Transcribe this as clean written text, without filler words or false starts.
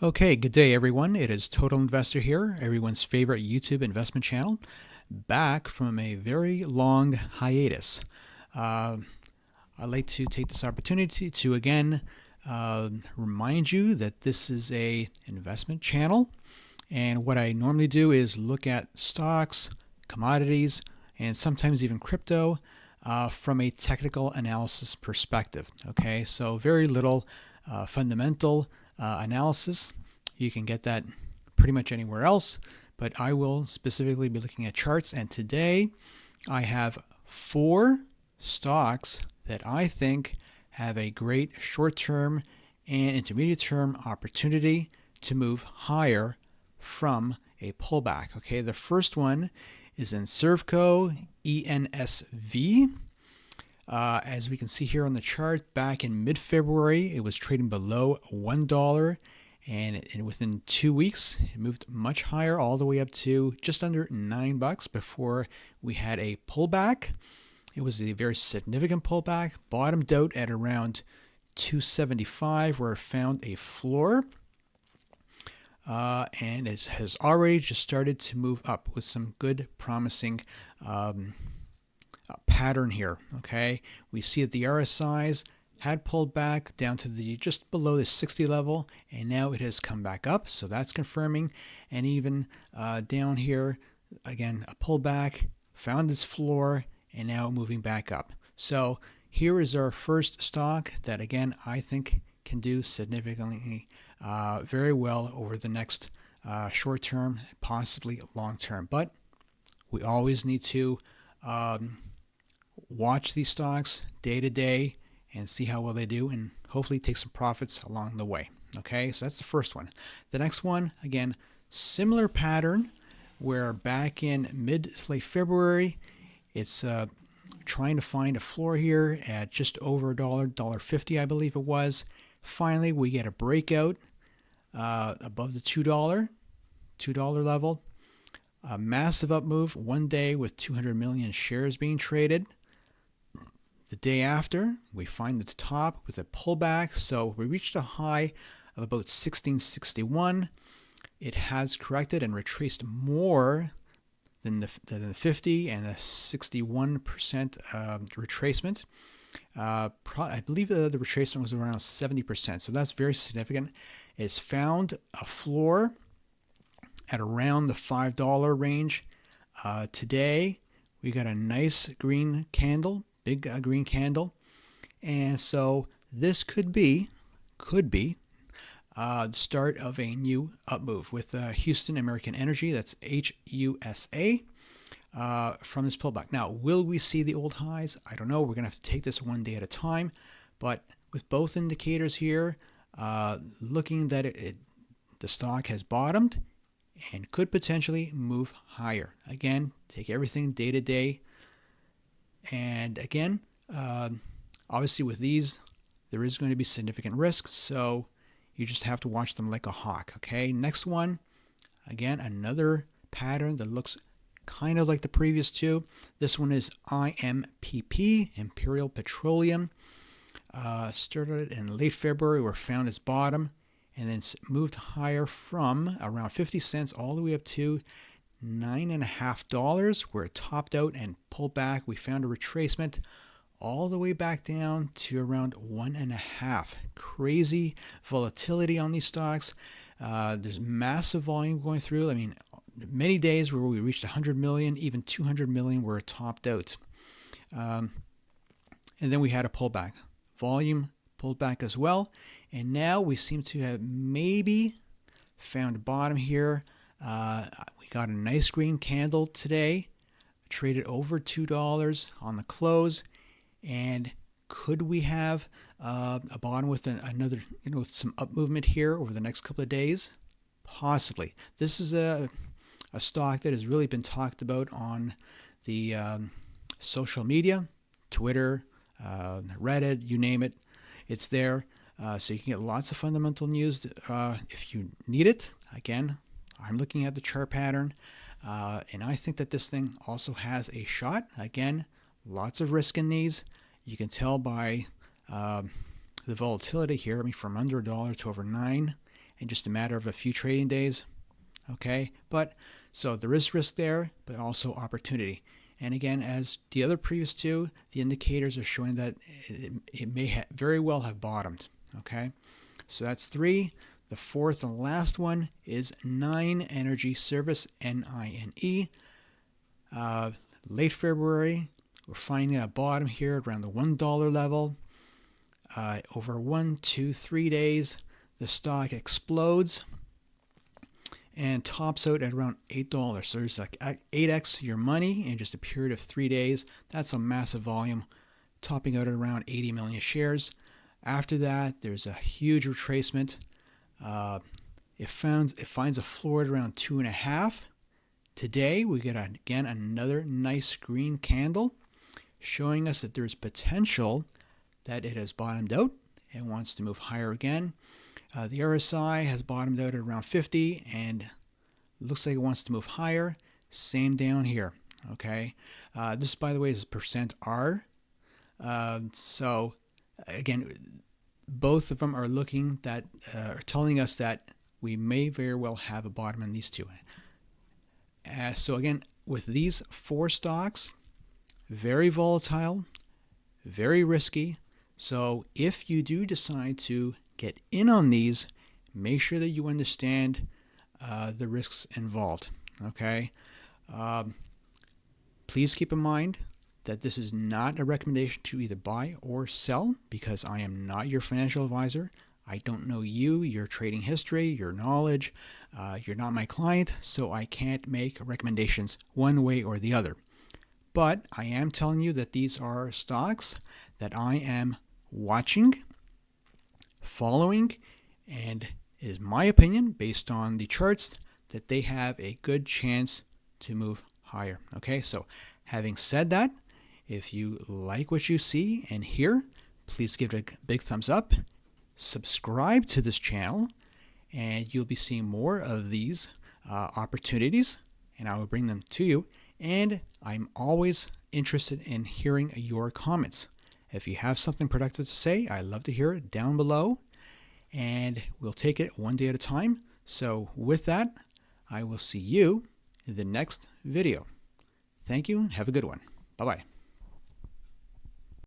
Okay, good day everyone. It is Total Investor here, everyone's favorite YouTube investment channel, back from a very long hiatus. I'd like to take this opportunity to again remind you that this is a investment channel, and what I normally do is look at stocks, commodities, and sometimes even crypto from a technical analysis perspective. Okay, so very little fundamental analysis. You can get that pretty much anywhere else, but I will specifically be looking at charts. And today I have 4 stocks that I think have a great short-term and intermediate-term opportunity to move higher from a pullback. Okay, the first one is in Servco, ENSV. As we can see here on the chart, back in mid-February, it was trading below $1, and within 2 weeks, it moved much higher, all the way up to just under $9 before we had a pullback. It was a very significant pullback, bottomed out at around 275, where it found a floor. And it has already just started to move up with some good, promising pattern here. Okay, we see that the RSIs had pulled back down to the just below the 60 level, and now it has come back up, so that's confirming. And even down here, again, a pullback, found its floor, and now moving back up. So here is our first stock that, again, I think can do significantly very well over the next short term, possibly long term. But we always need to watch these stocks day to day and see how well they do, and hopefully take some profits along the way. Okay, so that's the first one. The next one, again, similar pattern, where back in mid to late February, it's trying to find a floor here at just over $1.50, I believe it was. Finally, we get a breakout above the $2 level. A massive up move one day with 200 million shares being traded. The day after, we find the top with a pullback. So we reached a high of about 1661. It has corrected and retraced more than the 50 and the 61% retracement. I believe the retracement was around 70%, so that's very significant. It's found a floor at around the $5 range. Today, we got a nice green candle, big green candle, and so this could be the start of a new up move with Houston American Energy, that's HUSA, from this pullback. Now, will we see the old highs? I don't know. We're going to have to take this one day at a time, but with both indicators here, looking that the stock has bottomed and could potentially move higher. Again, take everything day to day. And again, obviously with these, there is going to be significant risk, so you just have to watch them like a hawk. Okay, next one, again, another pattern that looks kind of like the previous two. This one is IMPP, Imperial Petroleum. Started in late February, where it found its bottom, and then moved higher from around 50 cents all the way up to $9.50, where it topped out and pulled back. We found a retracement all the way back down to around 1.5. Crazy volatility on these stocks. There's massive volume going through. I mean, many days where we reached 100 million, even 200 million, where it topped out. And then we had a pullback. Volume pulled back as well. And now we seem to have maybe found a bottom here. We got a nice green candle today, traded over $2 on the close. And could we have a bottom with another, with some up movement here over the next couple of days? Possibly. This is a stock that has really been talked about on the social media, Twitter, Reddit, you name it. It's there. So you can get lots of fundamental news if you need it. Again, I'm looking at the chart pattern, and I think that this thing also has a shot. Again, lots of risk in these. You can tell by the volatility here. I mean, from under $1 to over $9, in just a matter of a few trading days. Okay, but so there is risk there, but also opportunity. And again, as the other previous two, the indicators are showing that it may very well have bottomed. Okay, so that's 3. The fourth and last one is 9 Energy Service, NINE. Late February, we're finding a bottom here around the $1 level. Over 1, 2, 3 days, the stock explodes and tops out at around $8. So there's like 8x your money in just a period of 3 days. That's a massive volume, topping out at around 80 million shares. After that, there's a huge retracement. It finds a floor at around 2.5. Today, we get again another nice green candle showing us that there's potential that it has bottomed out and wants to move higher again. The RSI has bottomed out at around 50 and looks like it wants to move higher. Same down here. Okay, this, by the way, is percent R. So again, both of them are looking that are telling us that we may very well have a bottom in these two. So again, with these 4 stocks, very volatile, very risky. So if you do decide to get in on these, make sure that you understand the risks involved. Okay, please keep in mind that this is not a recommendation to either buy or sell, because I am not your financial advisor. I don't know you, your trading history, your knowledge. You're not my client, so I can't make recommendations one way or the other. But I am telling you that these are stocks that I am watching, following, and it is my opinion, based on the charts, that they have a good chance to move higher. Okay, so having said that, if you like what you see and hear, please give it a big thumbs up, subscribe to this channel, and you'll be seeing more of these opportunities, and I will bring them to you. And I'm always interested in hearing your comments. If you have something productive to say, I love to hear it down below, and we'll take it one day at a time. So with that, I will see you in the next video. Thank you and have a good one. Bye-bye.